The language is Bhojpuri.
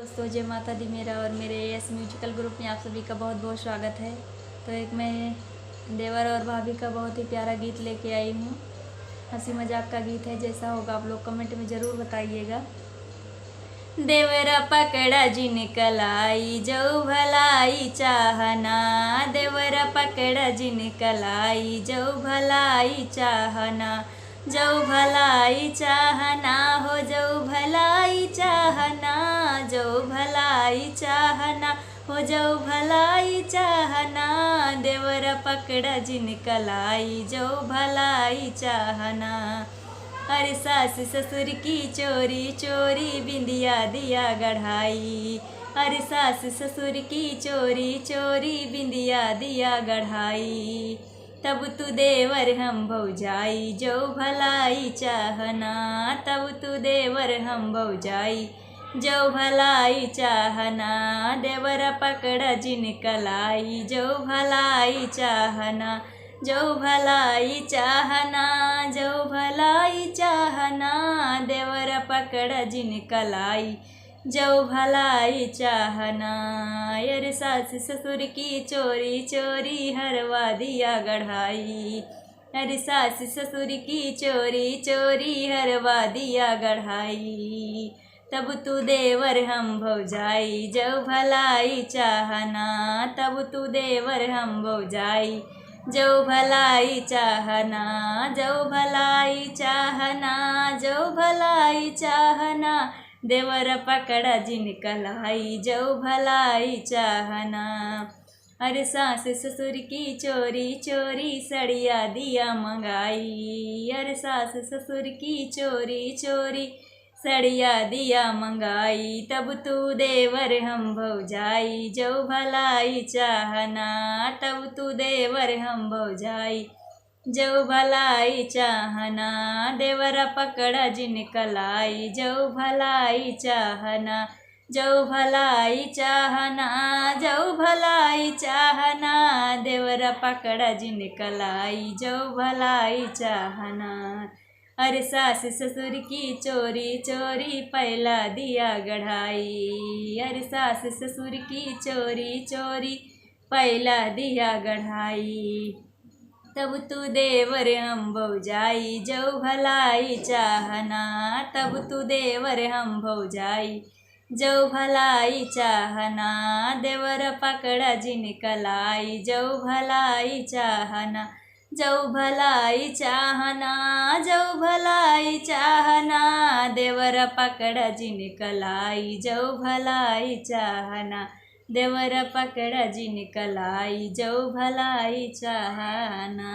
दोस्तों, जय माता दी। मेरा और मेरे एस म्यूजिकल ग्रुप में आप सभी का बहुत बहुत स्वागत है। तो एक मैं देवर और भाभी का बहुत ही प्यारा गीत लेके आई हूँ। हंसी मजाक का गीत है। जैसा होगा आप लोग कमेंट में ज़रूर बताइएगा। देवरा पकड़ा जिन कलाई जो भलाई चाहना, देवरा पकड़ा जिन कलाई जो भलाई चाहना, जो भलाई चाहना हो, जो भलाई चाहना, जो भलाई चाहना हो, जो भलाई चाहना, देवरा पकड़ा जिन कलाई जो भलाई चाहना। अरे सास ससुर की चोरी चोरी बिंदिया दिया गढ़ाई, अरे सास ससुर की चोरी चोरी बिंदिया दिया गढ़ाई, तब तू देवर हम भौजाई जो भलाई चाहना, तब तू देवर हम भौजाई जो भलाई चाहना, देवर पकड़ जिन कलाई जो भलाई चाहना, जो भलाई चाहना, जो भलाई चाहना, देवर पकड़ जिन कलाई जो भलाई चाहना। अरे सास ससुर की चोरी चोरी हरवा दिया गढ़ाई, अरे सास ससुर की चोरी चोरी हरवा दिया गढ़ाई, तब तू देवर हम भौजाई जो भलाई चाहना, तब तू देवर हम भौजाई जो भलाई चाहना, जो भलाई चाहना, जो भलाई चाहना, देवर पकड़ा जिन कलाई जो भलाई चाहना। अरे सास ससुर की चोरी चोरी सड़िया दिया मंगाई, अरे सास ससुर की चोरी चोरी सड़िया दिया मंगाई, तब तू देवर हम भौजाई जो भलाई चाहना, तब तू देवर हम भौजाई जो भलाई चाहना, देवर पकड़ा जिन कलाई जो भलाई चाहना, जो भलाई चाहना, जो भलाई चाहना, देवर पकड़ा जिन कलाई जो भलाई चाहना। अरे सास ससुर की चोरी चोरी पहला दिया गढ़ाई, अरे सास ससुर की चोरी चोरी पहला दिया गढ़ाई, तब तू देवर हम भौजाई जो भलाई चाहना, तब तू देवर हम भौजाई जो भलाई चाहना, देवर पकड़ा जिन कलाई जो भलाई चाहना, जो भलाई चाहना, जो भलाई चाहना, देवर पकड़ जिन कलाई जो भलाई चाहना, देवर पकड़ जिन कलाई जो भलाई चाहना।